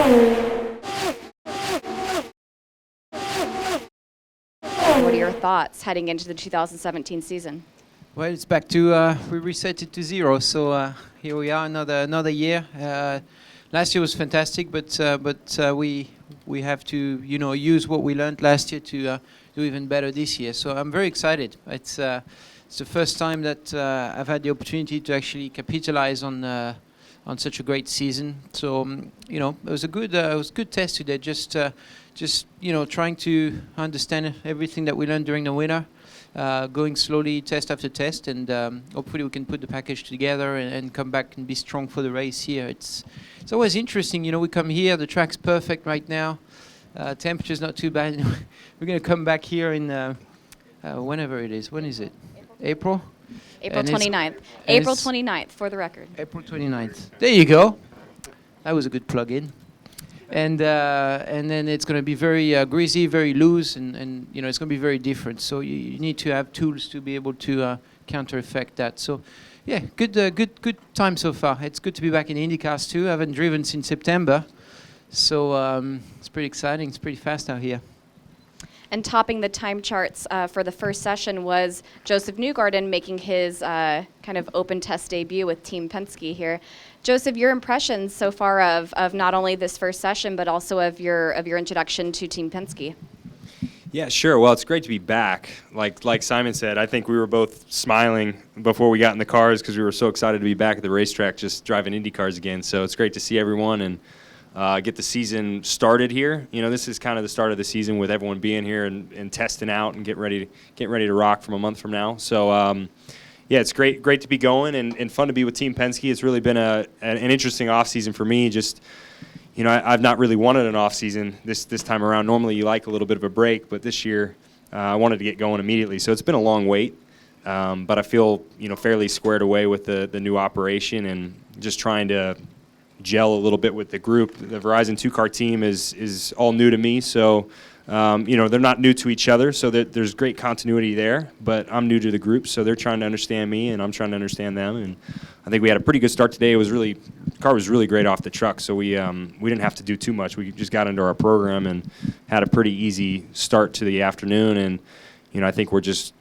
What are your thoughts heading into the 2017 season? Well, it's back to we reset it to zero. So here we are, another year. Last year was fantastic, but we have to use what we learned last year to do even better this year. So I'm very excited. It's the first time that I've had the opportunity to actually capitalize on such a great season. So it was a good test today. Just trying to understand everything that we learned during the winter. Going slowly test after test, and hopefully we can put the package together and come back and be strong for the race here. It's always interesting, we come here, the track's perfect right now, temperature's not too bad. We're going to come back here in whenever it is. When is it? April? April 29th. April 29th, for the record. April 29th. There you go. That was a good plug-in. And then it's going to be very greasy, very loose, and it's going to be very different. So you need to have tools to be able to counter-effect that. So yeah, good time so far. It's good to be back in IndyCars too. I haven't driven since September, so it's pretty exciting. It's pretty fast out here. And topping the time charts for the first session was Josef Newgarden making his kind of open test debut with Team Penske here. Josef, your impressions so far of not only this first session, but also of your introduction to Team Penske? Yeah, sure. Well, it's great to be back. Like Simon said, I think we were both smiling before we got in the cars because we were so excited to be back at the racetrack just driving Indy cars again. So it's great to see everyone and get the season started here. This is kind of the start of the season with everyone being here and testing out and getting ready to rock from a month from now. So yeah, it's great to be going and fun to be with Team Penske. It's really been an interesting off season for me. Just I've not really wanted an off season this time around. Normally you like a little bit of a break, but this year I wanted to get going immediately. So it's been a long wait, but I feel fairly squared away with the new operation and just trying to gel a little bit with the group. The Verizon 2-car team is all new to me, so they're not new to each other, so there's great continuity there, but I'm new to the group, so they're trying to understand me and I'm trying to understand them, and I think we had a pretty good start today. The car was really great off the truck, so we didn't have to do too much. We just got into our program and had a pretty easy start to the afternoon, and I think we're just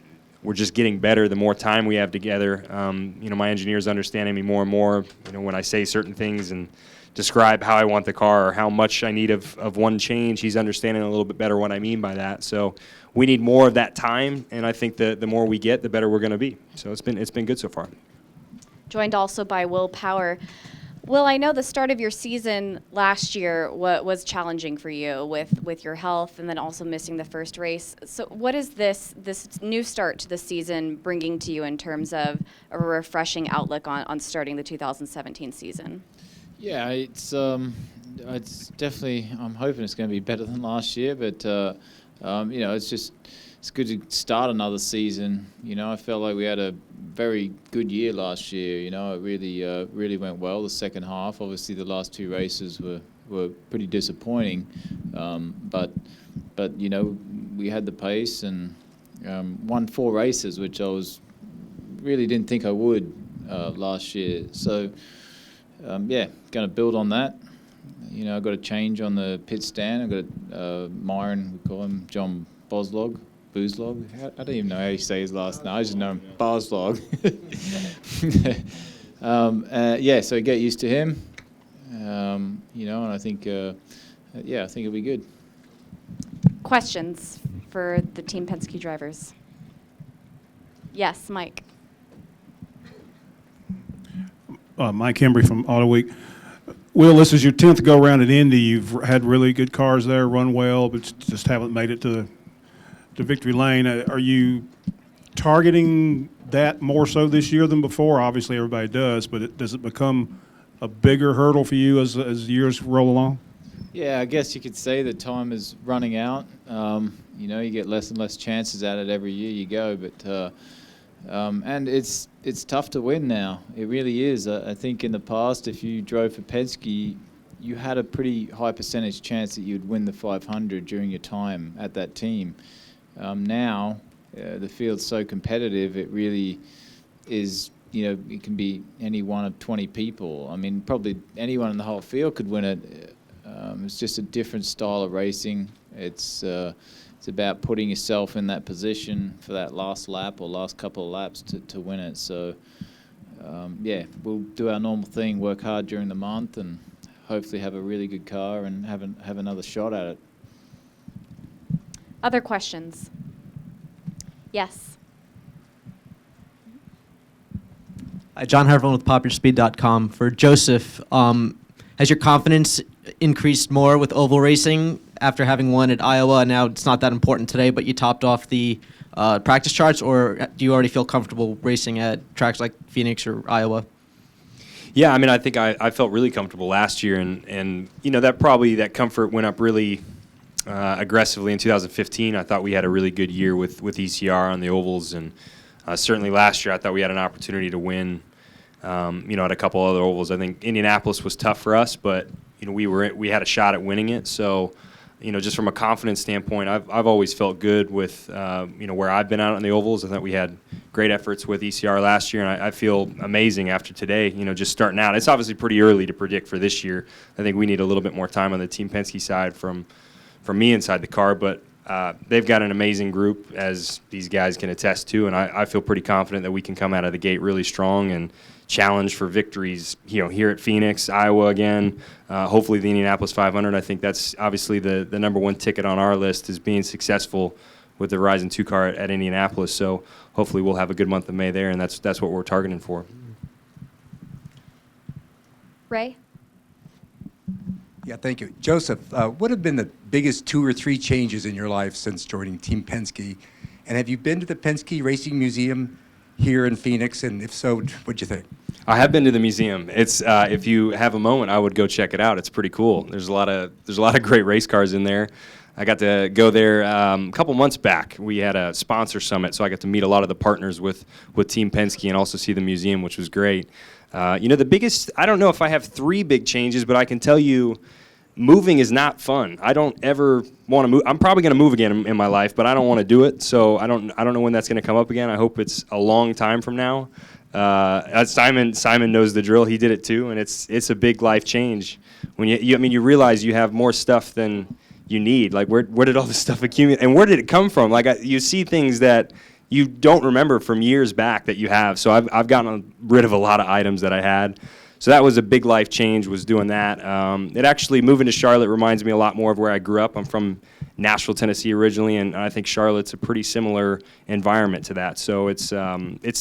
getting better the more time we have together. My engineer's understanding me more and more. When I say certain things and describe how I want the car or how much I need of one change, he's understanding a little bit better what I mean by that. So we need more of that time, and I think the more we get, the better we're going to be. So it's been good so far. Joined also by Will Power. Will, I know the start of your season last year was challenging for you with your health and then also missing the first race. So what is this new start to the season bringing to you in terms of a refreshing outlook on starting the 2017 season? Yeah, it's definitely, I'm hoping it's going to be better than last year, but it's good to start another season. I felt like we had a very good year last year. It really went well. The second half, obviously, the last two races were pretty disappointing, but we had the pace and won 4 races, which I really didn't think I would last year. So going to build on that. I got a change on the pit stand. I got Myron, we call him John Boslog. Booslog? I don't even know how you say his last name. I just know him Boslog. So get used to him. And I think, I think it'll be good. Questions for the Team Penske drivers? Yes, Mike. Mike Hembry from Auto Week. Will, this is your 10th go-around at Indy. You've had really good cars there, run well, but just haven't made it to victory lane. Are you targeting that more so this year than before? Obviously, everybody does, but does it become a bigger hurdle for you as years roll along? Yeah, I guess you could say the time is running out. You get less and less chances at it every year you go, but and it's tough to win now. It really is. I think in the past, if you drove for Penske, you had a pretty high percentage chance that you'd win the 500 during your time at that team. Now, the field's so competitive, it really is, it can be any one of 20 people. I mean, probably anyone in the whole field could win it It's just a different style of racing. It's about putting yourself in that position for that last lap or last couple of laps to win it. So, yeah, we'll do our normal thing, work hard during the month, and hopefully have a really good car and have another shot at it. Other questions? Yes. John Harville with PopYourSpeed.com. For Joseph, has your confidence increased more with oval racing after having won at Iowa? Now it's not that important today, but you topped off the practice charts, or do you already feel comfortable racing at tracks like Phoenix or Iowa? Yeah, I mean, I think I felt really comfortable last year, and you know, that comfort went up really aggressively in 2015. I thought we had a really good year with ECR on the ovals, and certainly last year I thought we had an opportunity to win, you know, at a couple other ovals. I think Indianapolis was tough for us, but you know, we had a shot at winning it. So, you know, just from a confidence standpoint, I've always felt good with you know, where I've been out on the ovals. I thought we had great efforts with ECR last year, and I feel amazing after today. You know, just starting out. It's obviously pretty early to predict for this year. I think we need a little bit more time on the Team Penske side from me inside the car, but they've got an amazing group, as these guys can attest to, and I feel pretty confident that we can come out of the gate really strong and challenge for victories, you know, here at Phoenix, Iowa again, hopefully the Indianapolis 500. I think that's obviously the number one ticket on our list, is being successful with the Horizon 2 car at Indianapolis. So hopefully we'll have a good month of May there, and that's what we're targeting for. Ray? Yeah, thank you. Joseph, what have been the biggest 2 or 3 changes in your life since joining Team Penske? And have you been to the Penske Racing Museum here in Phoenix? And if so, what'd you think? I have been to the museum. It's if you have a moment, I would go check it out. It's pretty cool. There's a lot of great race cars in there. I got to go there a couple months back. We had a sponsor summit, so I got to meet a lot of the partners with Team Penske and also see the museum, which was great. You know, the biggest, I don't know if I have 3 big changes, but I can tell you moving is not fun. I don't ever want to move. I'm probably going to move again in my life, but I don't want to do it. So I don't know when that's going to come up again. I hope it's a long time from now. Simon knows the drill. He did it too, and it's a big life change. When you realize you have more stuff than you need. Like where did all this stuff accumulate, and where did it come from? Like you see things that you don't remember from years back that you have. So I've gotten rid of a lot of items that I had. So that was a big life change, was doing that. It actually, moving to Charlotte reminds me a lot more of where I grew up. I'm from Nashville, Tennessee originally, and I think Charlotte's a pretty similar environment to that. So it's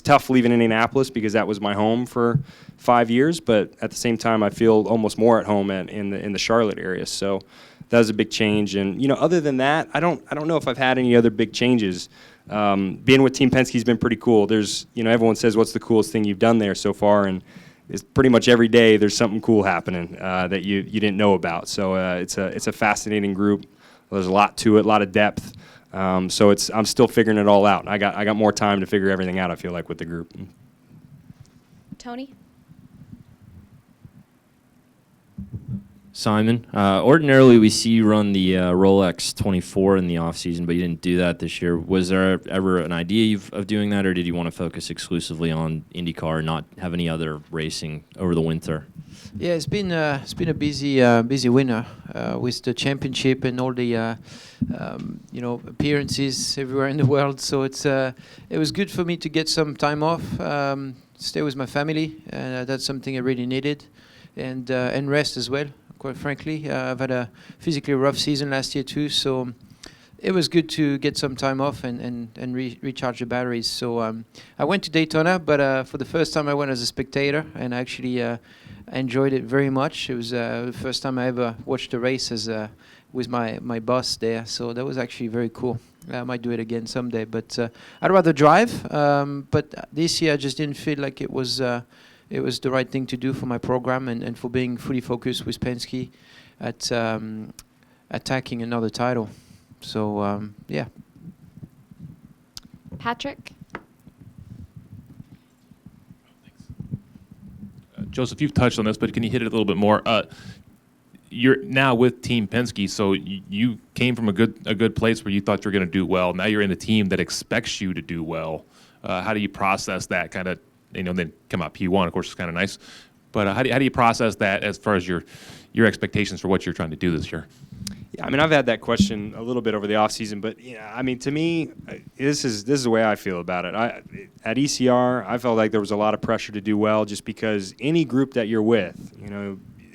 tough leaving Indianapolis because that was my home for 5 years, but at the same time I feel almost more at home in the Charlotte area. So that was a big change. And you know, other than that, I don't know if I've had any other big changes. Being with Team Penske's been pretty cool. There's, you know, everyone says what's the coolest thing you've done there so far, and it's pretty much every day there's something cool happening that you didn't know about. So it's a fascinating group. There's a lot to it, a lot of depth. So I'm still figuring it all out. I got more time to figure everything out, I feel like, with the group. Tony? Simon, ordinarily we see you run the Rolex 24 in the off season, but you didn't do that this year. Was there ever an idea of doing that, or did you want to focus exclusively on IndyCar and not have any other racing over the winter? Yeah, it's been a busy winter with the championship and all the you know, appearances everywhere in the world. So it was good for me to get some time off, stay with my family, and that's something I really needed, and rest as well. Quite frankly, I've had a physically rough season last year too, so it was good to get some time off and recharge the batteries. So I went to Daytona, but for the first time I went as a spectator, and I actually enjoyed it very much. It was the first time I ever watched a race with my boss there, so that was actually very cool. I might do it again someday, but I'd rather drive. But this year I just didn't feel like it was the right thing to do for my program and for being fully focused with Penske at attacking another title. So, yeah. Patrick? Joseph, you've touched on this, but can you hit it a little bit more? You're now with Team Penske, so you came from a good place where you thought you were going to do well. Now you're in a team that expects you to do well. How do you process that kind of? You know, then come out P1, of course, it's kind of nice. But how do you process that as far as your expectations for what you're trying to do this year? Yeah, I mean, I've had that question a little bit over the offseason, but I mean, to me, this is the way I feel about it. At ECR, I felt like there was a lot of pressure to do well, just because any group that you're with,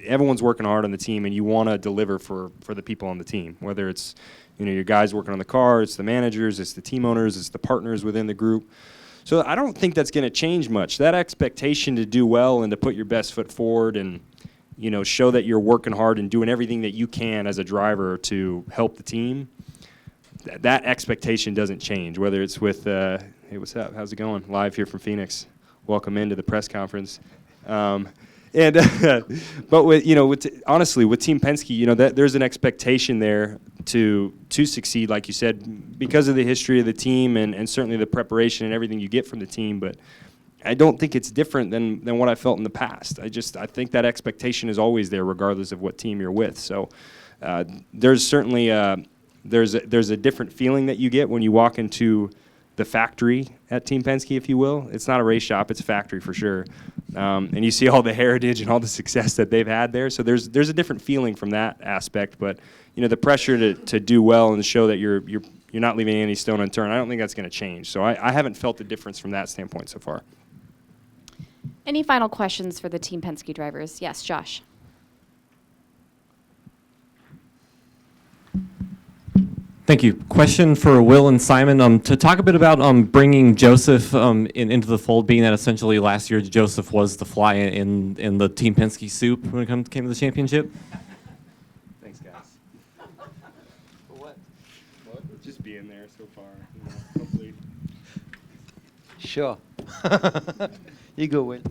everyone's working hard on the team, and you want to deliver for the people on the team, whether it's your guys working on the car, it's the managers, it's the team owners, it's the partners within the group. So I don't think that's going to change much. That expectation to do well and to put your best foot forward and show that you're working hard and doing everything that you can as a driver to help the team, that expectation doesn't change, whether it's with, hey, what's up? How's it going? Live here from Phoenix. Welcome into the press conference. But honestly, with Team Penske, there's an expectation there to succeed, like you said, because of the history of the team and certainly the preparation and everything you get from the team. But I don't think it's different than what I felt in the past. I think that expectation is always there, regardless of what team you're with. So there's certainly there's a different feeling that you get when you walk into the factory at Team Penske, if you will. It's not a race shop; it's a factory for sure. And you see all the heritage and all the success that they've had there. So there's a different feeling from that aspect. But the pressure to do well and show that you're not leaving any stone unturned, I don't think that's going to change. So I haven't felt the difference from that standpoint so far. Any final questions for the Team Penske drivers? Yes, Josh. Thank you. Question for Will and Simon. To talk a bit about bringing Josef into the fold, being that essentially last year Josef was the fly in the Team Penske soup when it came to the championship. Thanks, guys. What? Just being there so far. Hopefully. Sure. You go, Will.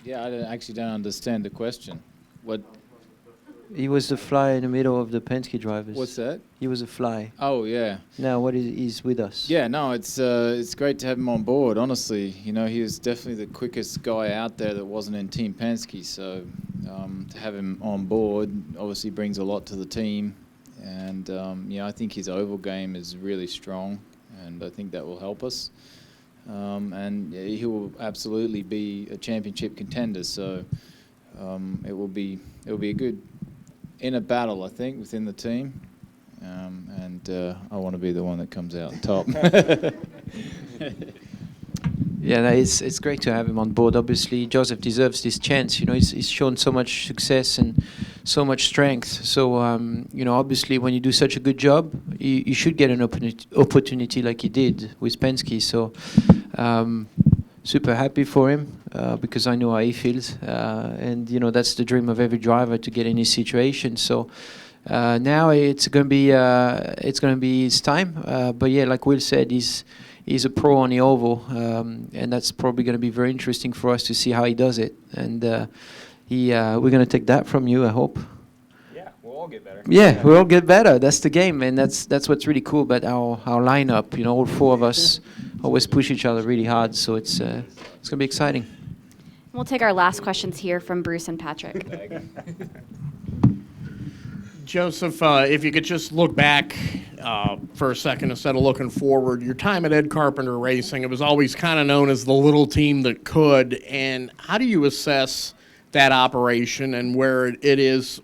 Yeah, I actually don't understand the question. What? He was the fly in the middle of the Penske drivers. What's that? He was a fly. Oh, yeah. Now he's with us. Yeah, no, it's great to have him on board. Honestly, he was definitely the quickest guy out there that wasn't in Team Penske. So to have him on board obviously brings a lot to the team. And I think his oval game is really strong, and I think that will help us. And he will absolutely be a championship contender. So it will be a good inner battle, I think, within the team. And I want to be the one that comes out on top. Yeah, no, it's great to have him on board. Obviously, Josef deserves this chance. He's shown so much success and so much strength. So, obviously, when you do such a good job, you should get an opportunity like he did with Penske. So, super happy for him because I know how he feels, and that's the dream of every driver to get in his situation. So. Now it's gonna be his time, but yeah, like Will said, he's a pro on the oval, and that's probably going to be very interesting for us to see how he does it. And we're going to take that from you, I hope. Yeah, we'll all get better. Yeah, we'll all get better. That's the game, and that's what's really cool about our lineup. All four of us always push each other really hard, so it's going to be exciting. We'll take our last questions here from Bruce and Patrick. Josef, if you could just look back for a second instead of looking forward, your time at Ed Carpenter Racing, it was always kind of known as the little team that could. And how do you assess that operation and where it is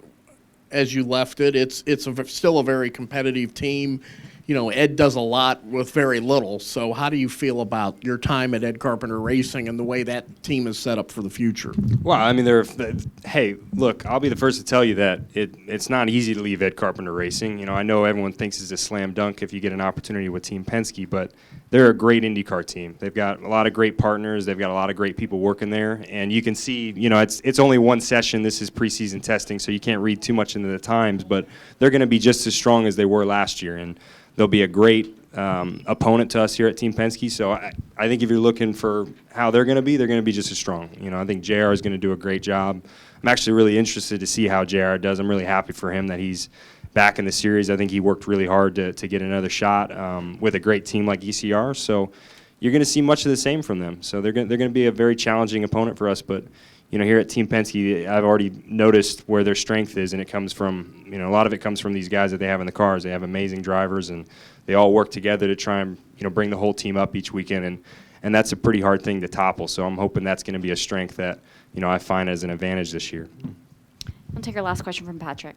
as you left it? It's still a very competitive team. Ed does a lot with very little. So how do you feel about your time at Ed Carpenter Racing and the way that team is set up for the future? Well, I mean, hey, look, I'll be the first to tell you that it's not easy to leave Ed Carpenter Racing. I know everyone thinks it's a slam dunk if you get an opportunity with Team Penske, but they're a great IndyCar team. They've got a lot of great partners. They've got a lot of great people working there. And you can see, it's only one session. This is preseason testing, so you can't read too much into the times, but they're going to be just as strong as they were last year. And they'll be a great opponent to us here at Team Penske. So I think if you're looking for how they're going to be just as strong. I think JR is going to do a great job. I'm actually really interested to see how JR does. I'm really happy for him that he's back in the series. I think he worked really hard to get another shot with a great team like ECR. So you're going to see much of the same from them. So they're going to be a very challenging opponent for us. But here at Team Penske, I've already noticed where their strength is, and it comes from, a lot of it comes from these guys that they have in the cars. They have amazing drivers, and they all work together to try and, bring the whole team up each weekend. and that's a pretty hard thing to topple. So I'm hoping that's going to be a strength that, I find as an advantage this year. I'll take our last question from Patrick.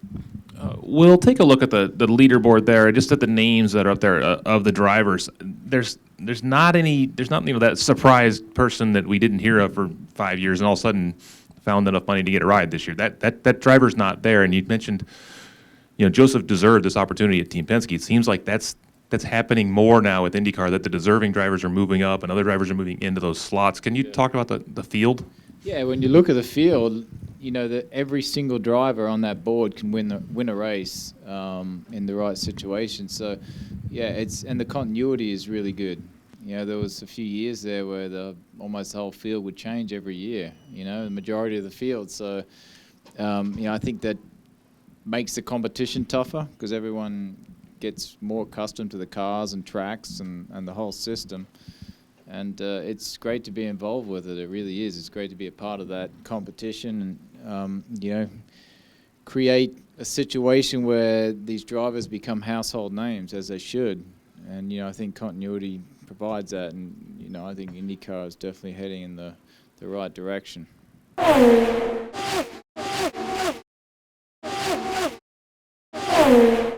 We'll take a look at the leaderboard there, just at the names that are up there of the drivers. There's not that surprised person that we didn't hear of for 5 years and all of a sudden found enough money to get a ride this year. That driver's not there. And you mentioned, Josef deserved this opportunity at Team Penske. It seems like that's happening more now with IndyCar, that the deserving drivers are moving up and other drivers are moving into those slots. Can you talk about the field? Yeah, when you look at the field, that every single driver on that board can win a race in the right situation. So, yeah, and the continuity is really good. There was a few years there where almost the whole field would change every year. The majority of the field. So, I think that makes the competition tougher because everyone gets more accustomed to the cars and tracks and the whole system. And it's great to be involved with it. It really is. It's great to be a part of that competition and, create a situation where these drivers become household names, as they should. And, I think continuity provides that. And, I think IndyCar is definitely heading in the right direction. Oh.